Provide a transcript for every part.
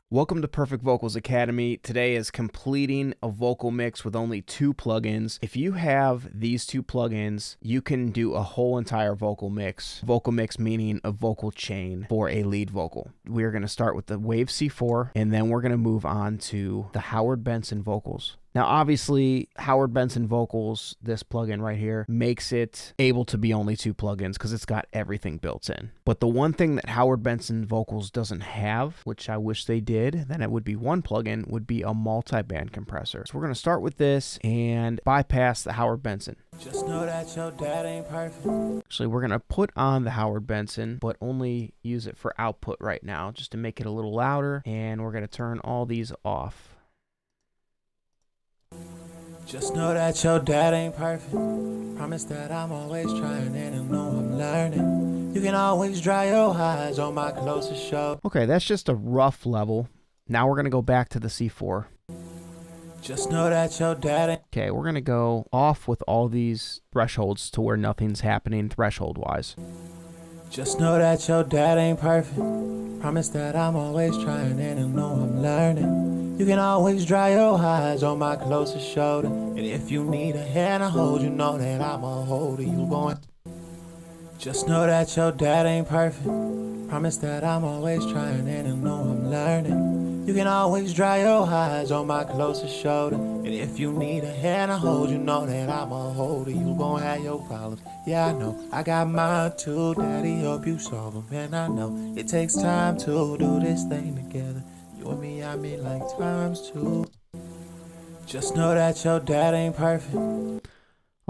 Welcome to Perfect Vocals Academy. Today is completing a vocal mix with only 2 plugins. If you have these 2 plugins, you can do a whole entire vocal mix. Vocal mix meaning a vocal chain for a lead vocal. We're going to start with the Wave C4, and then we're going to move on to the Howard Benson vocals. Now, obviously, Howard Benson Vocals, this plugin right here, makes it able to be only 2 plugins because it's got everything built in. But the one thing that Howard Benson Vocals doesn't have, which I wish they did, then it would be one plugin, would be a multi-band compressor. So we're going to start with this and bypass the Howard Benson. Just know that your dad ain't perfect. Actually, we're going to put on the Howard Benson, but only use it for output right now, just to make it a little louder. And we're going to turn all these off. Just know that your dad ain't perfect. Promise that I'm always trying and I know I'm learning. You can always dry your eyes on my closest show. Okay, that's just a rough level. Now we're going to go back to the C4. Just know that your dad ain't... Okay, we're going to go off with all these thresholds to where nothing's happening threshold-wise. Just know that your dad ain't perfect. Promise that I'm always trying and I know I'm learning. You can always dry your eyes on my closest shoulder. And if you need a hand to hold, you know that I'ma hold it. You going... Just know that your dad ain't perfect. Promise that I'm always trying and I know I'm learning. You can always dry your eyes on my closest shoulder. And if you need a hand to hold, you know that I'ma hold it. You gon' have your problems. Yeah, I know. I got mine too, daddy. Hope you solve them. And I know it takes time to do this thing together. You and me, I mean like times 2. Just know that your dad ain't perfect.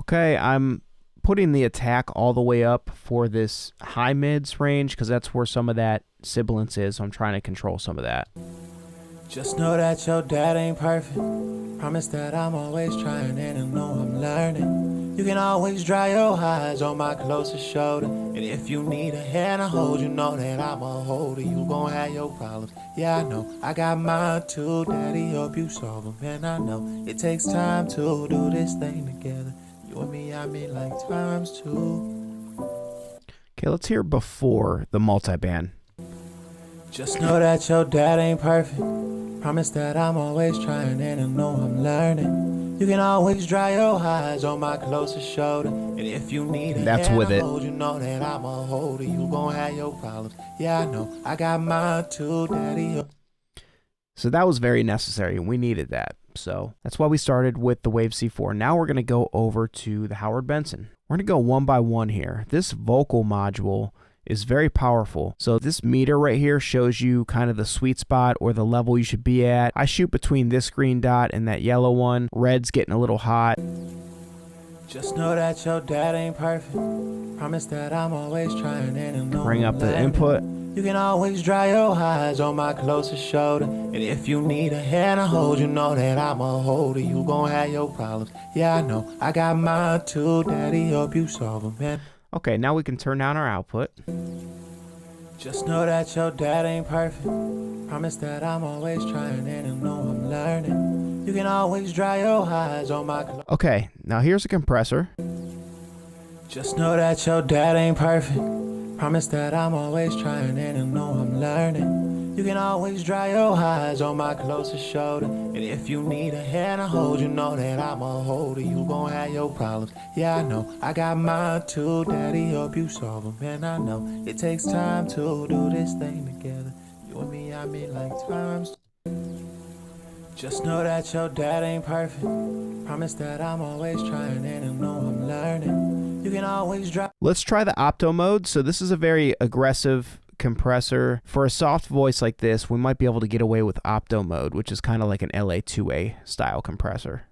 Okay, I'm putting the attack all the way up for this high mids range because that's where some of that sibilance is. So I'm trying to control some of that. Just know that your dad ain't perfect. Promise that I'm always trying and I know I'm learning. You can always dry your eyes on my closest shoulder. And if you need a hand to hold, you know that I'ma hold it. You gon' have your problems. Yeah, I know. I got mine too, daddy. Hope you solve them. And I know it takes time to do this thing together. You and me, I mean like times 2. Okay, let's hear before the multi-band. Just know that your dad ain't perfect. Promise that I'm always trying and I know I'm learning. You can always dry your eyes on my closest shoulder. And if you need a hand to hold, you know that I'ma hold it. You gon' have your problems. Yeah, I know. I got mine too, daddy. So that was very necessary. We needed that. So that's why we started with the Wave C4. Now we're going to go over to the Howard Benson. We're going to go one by one here. This vocal module is very powerful. So this meter right here shows you kind of the sweet spot or the level you should be at. I shoot between this green dot and that yellow one. Red's getting a little hot. Just know that your dad ain't perfect. Promise that I'm always trying and I know bring up the input. You can always dry your eyes on my closest shoulder. And if you need a hand to hold, you know that I'ma hold it. You gon' have your problems. Yeah, I know. I got mine too, daddy. Hope you solve them, man. Okay, now we can turn down our output. Just know that your dad ain't perfect. Promise that I'm always trying and I know I'm learning. You can always dry your eyes on my... Okay, now here's a compressor. Just know that your dad ain't perfect. Promise that I'm always trying and I know I'm learning. You can always dry your eyes on my closest shoulder. And if you need a hand to hold, you know that I'ma hold it. You gon' have your problems. Yeah, I know. I got mine too, daddy. Hope you solve them. And I know it takes time to do this thing together. You and me, I mean like times 2. Just know that your dad ain't perfect. Promise that I'm always trying and I know I'm learning. You can always drop. Let's try the opto mode. So this is a very aggressive compressor. For a soft voice like this, we might be able to get away with opto mode, which is kind of like an LA2A style compressor.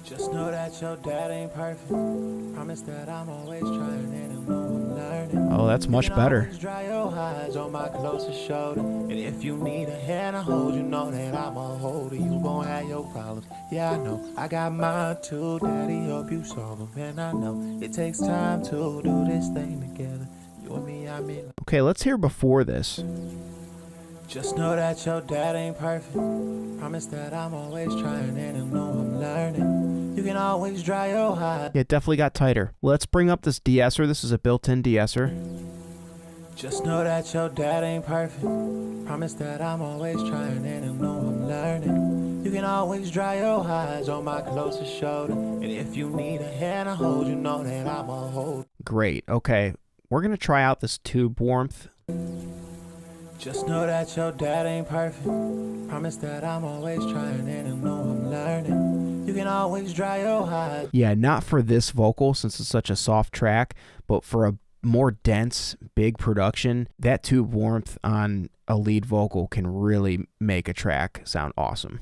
Just know that your dad ain't perfect. Promise that I'm always trying and I know I'm learning. Oh, that's much better. Dry your eyes on my closest shoulder. And if you need a hand to hold, you know that I'ma hold it. You gon' have your problems. Yeah, I know. I got mine too, daddy. Hope you solve them. And I know it takes time to do this thing together. You and me, I mean... Okay, let's hear before this. Just know that your dad ain't perfect. Promise that I'm always trying and I know I'm learning. You can always dry your eyes. Yeah, it definitely got tighter. Let's bring up this de-esser. This is a built-in de-esser. Just know that your dad ain't perfect. Promise that I'm always trying and I know I'm learning. You can always dry your eyes on my closest shoulder. And if you need a hand to hold, you know that I'm a hold. Great. Okay, we're going to try out this tube warmth. Just know that your dad ain't perfect. Promise that I'm always trying and I know I'm learning. You can always dry your eyes. Yeah, not for this vocal since it's such a soft track, but for a more dense, big production, that tube warmth on a lead vocal can really make a track sound awesome.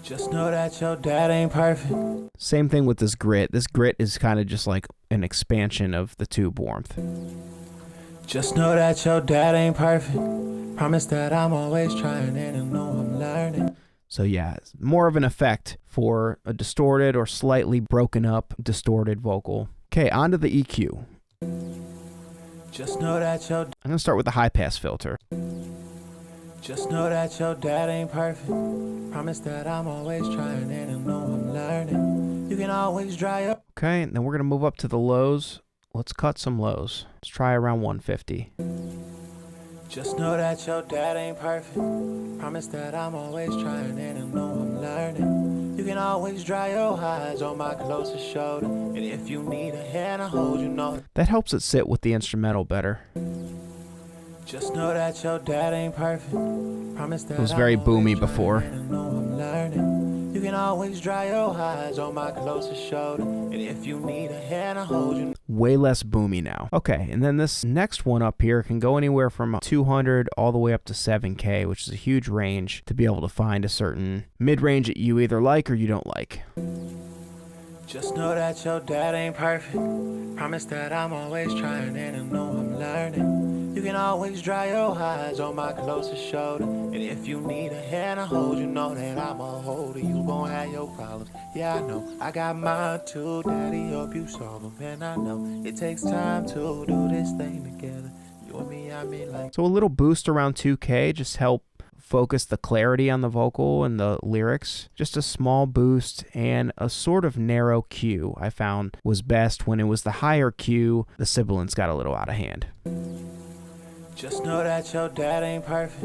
Just know that your dad ain't perfect. Same thing with this grit. This grit is kind of just like an expansion of the tube warmth. Just know that your dad ain't perfect. Promise that I'm always trying and I know I'm learning. So yeah, it's more of an effect for a distorted or slightly broken up distorted vocal. Okay, on to the EQ. Just know that your I'm going to start with the high pass filter. Just know that your dad ain't perfect. Promise that I'm always trying and I know I'm learning. You can always dry up. Okay, and then we're going to move up to the lows. Let's cut some lows. Let's try around 150. Just know that your dad ain't perfect. Promise that I'm always trying and I know I'm learning. You can always dry your eyes on my closest shoulder. And if you need a hand to hold, you know. That helps it sit with the instrumental better. Just know that your dad ain't perfect. Promise that it was very boomy before. I know I'm learning. You can always dry your eyes on my closest shoulder. And if you need a hand to hold, you. Way less boomy now. Okay, and then this next one up here can go anywhere from 200 all the way up to 7K, which is a huge range to be able to find a certain mid-range that you either like or you don't like. Just know that your dad ain't perfect. Promise that I'm always trying and I know I'm learning. You can always dry your eyes on my closest shoulder. And if you need a hand to hold, you know that I'm a holder. You gon' have your problems. Yeah, I know. I got mine too. Daddy, hope you solve them. And I know it takes time to do this thing together. You and me, I mean like. So a little boost around 2K just help focus the clarity on the vocal and the lyrics. Just a small boost and a sort of narrow Q I found was best. When it was the higher Q, the sibilants got a little out of hand. Just know that your dad ain't perfect.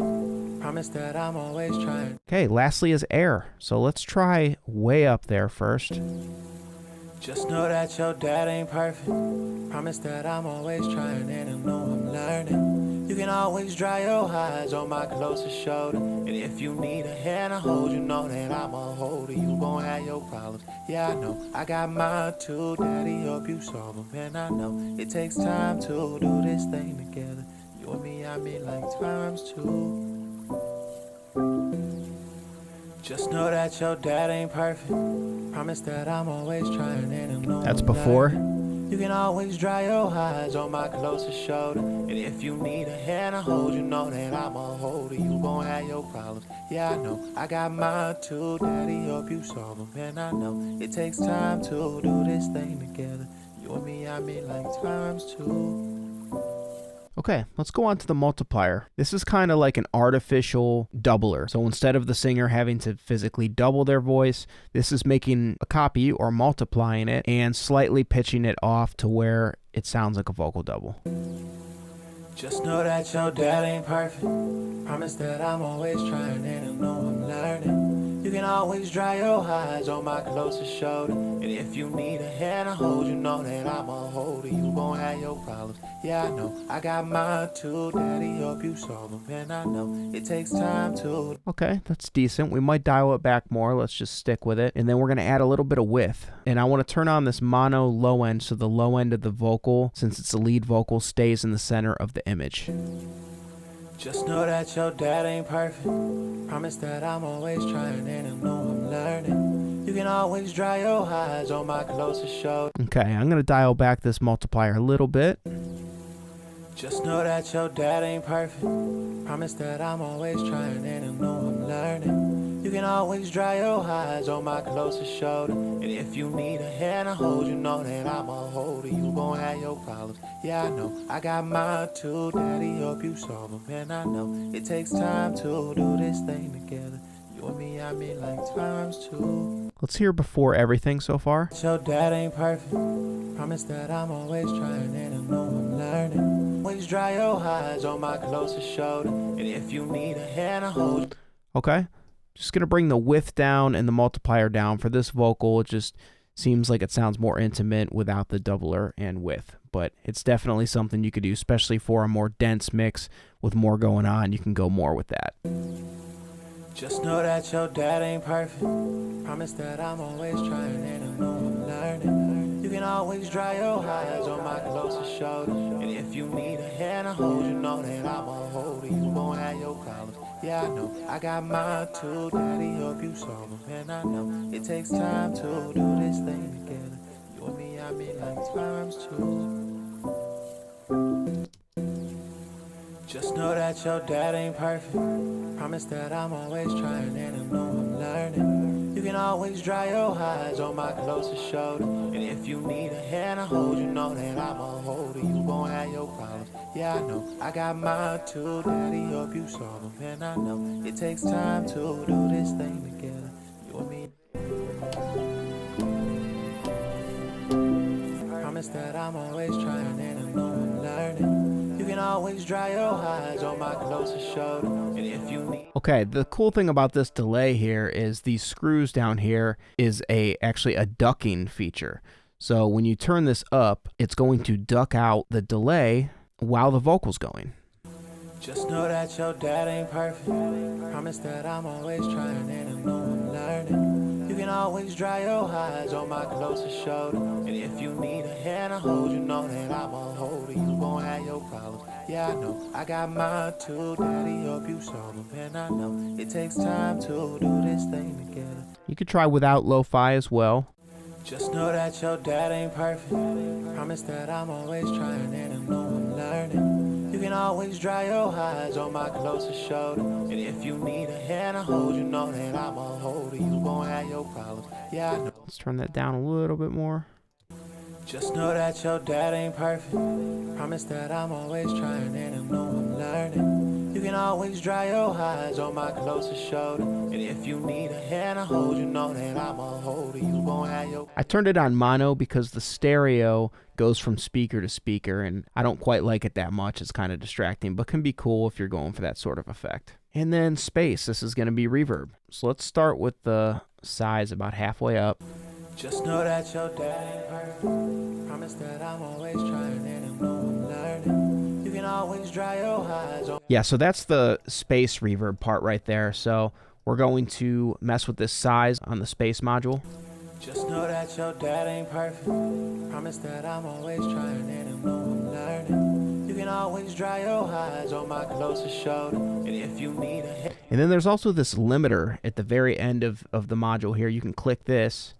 Promise that I'm always trying. Okay, lastly is air. So let's try way up there first. Just know that your dad ain't perfect. Promise that I'm always trying and I know I'm learning. You can always dry your eyes on my closest shoulder. And if you need a hand to hold, you know that I'm a holder. You gon' have your problems. Yeah, I know. I got mine too. Daddy, hope you solve them. And I know it takes time to do this thing together. You and me, I mean like times two. Just know that your dad ain't perfect. Promise that I'm always trying and I know. That's before. You can always dry your eyes on my closest shoulder. And if you need a hand to hold, you know that I'm a holder. You gon' have your problems. Yeah, I know. I got mine too. Daddy, hope you solve them. And I know it takes time to do this thing together. You and me, I mean like times two. Okay, let's go on to the multiplier. This is kind of like an artificial doubler. So instead of the singer having to physically double their voice, this is making a copy or multiplying it and slightly pitching it off to where it sounds like a vocal double. Just know that your dad ain't perfect. Promise that I'm always trying and I know I'm learning. You can always dry your eyes on my closest shoulder. And if you need a hand to hold, you know that I'm a holder. You gon' have your problems. Yeah, I know. I got mine too. Daddy, hope you solve them. And I know it takes time to. Okay, that's decent. We might dial it back more. Let's just stick with it. And then we're going to add a little bit of width. And I want to turn on this mono low end so the low end of the vocal, since it's a lead vocal, stays in the center of the image. Just know that your dad ain't perfect. Promise that I'm always trying and I know I'm learning. You can always dry your eyes on my closest shoulder. Okay, I'm going to dial back this multiplier a little bit. Just know that your dad ain't perfect. Promise that I'm always trying and I know I'm learning. You can always dry your eyes on my closest shoulder. And if you need a hand to hold, you know that I'm a holder. You gon' have your problems. Yeah, I know. I got mine too. Daddy, hope you solve them. And I know it takes time to do this thing together. You and me, I mean like times two. Let's hear Before Everything so far. Your dad ain't perfect. Promise that I'm always trying and I know I'm learning. Always dry your eyes on my closest shoulder. And if you need a hand, I hold you. Okay. Just going to bring the width down and the multiplier down for this vocal. It just seems like it sounds more intimate without the doubler and width. But it's definitely something you could do, especially for a more dense mix with more going on. You can go more with that. Just know that your dad ain't perfect. Promise that I'm always trying and I know I'm learning. You can always dry your eyes on my closest shoulder. And if you need a hand to hold, you know that I'm a holder. You gon' have your problems. Yeah, I know. I got mine too. Daddy, hope you solve them. And I know it takes time to do this thing together. You and me, I mean like times two. Just know that your dad ain't perfect. Promise that I'm always trying and I know I'm learning. You can always dry your eyes on my closest shoulder. And if you need a hand to hold, you know that I'm a holder. You gon' have your problems. Yeah, I know. I got mine too. Daddy, hope you solve them. And I know it takes time to do this thing together. You and me. Promise that I'm always trying and I know I'm learning. You can always dry your eyes on my closest shoulder. And if you need... Okay, the cool thing about this delay here is these screws down here is actually a ducking feature. So when you turn this up, it's going to duck out the delay while the vocal's going. Just know that your dad ain't perfect. Promise that I'm always trying and I know I'm learning. You can always dry your eyes on my closest shoulder. And if you need a hand to hold, you know that I'm a holder. You gon' have your problems. Yeah, I know. I got mine too. Daddy, hope you solve them. And I know it takes time to do this thing together. You could try without lo-fi as well. Just know that your dad ain't perfect. Promise that I'm always trying and I know I'm learning. You can always dry your eyes on my closest shoulder. And if you need a hand to hold, you know that I'm a holder. You gon' have your problems. Yeah, I know. Let's turn that down a little bit more. Just know that your dad ain't perfect. Promise that I'm always trying and I know I'm learning. You can always dry your eyes on my closest shoulder. And if you need a hand to hold, you know that I'm a holder. You gon' have your... I turned it on mono because the stereo goes from speaker to speaker, and I don't quite like it that much. It's kind of distracting, but can be cool if you're going for that sort of effect. And then space. This is going to be reverb. So let's start with the size about halfway up. Just know that your dad ain't perfect. Promise that I'm always trying and I know I'm learning. You can always dry your eyes on... Yeah, so that's the space reverb part right there. So we're going to mess with this size on the space module. Just know that your dad ain't perfect. Promise that I'm always trying and I know I'm learning. You can always dry your eyes on my closest shoulder. And if you need a... And then there's also this limiter at the very end of the module here. You can click this.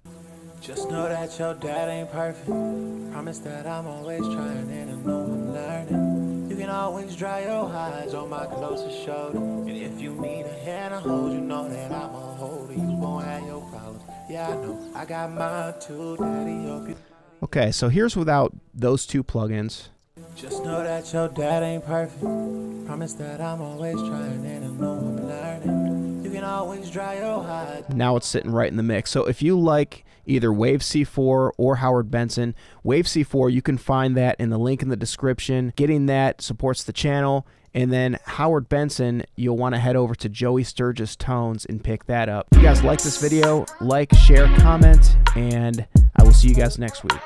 Just know that your dad ain't perfect. Promise that I'm always trying and I know I'm learning. You can always dry your eyes on my closest shoulder. And if you need a hand to hold, you know that I'm a holder. You gon' have your problems. Yeah, I know. I got mine too. Daddy, hope you... Okay, so here's without those two plugins. Just know that your dad ain't perfect. Promise that I'm always trying and I know I'm learning. You can always dry your eyes. Now it's sitting right in the mix. So if you like either Wave C4 or Howard Benson, Wave C4, you can find that in the link in the description. Getting that supports the channel. And then Howard Benson, you'll want to head over to Joey Sturgis Tones and pick that up. If you guys like this video, like, share, comment, and I will see you guys next week.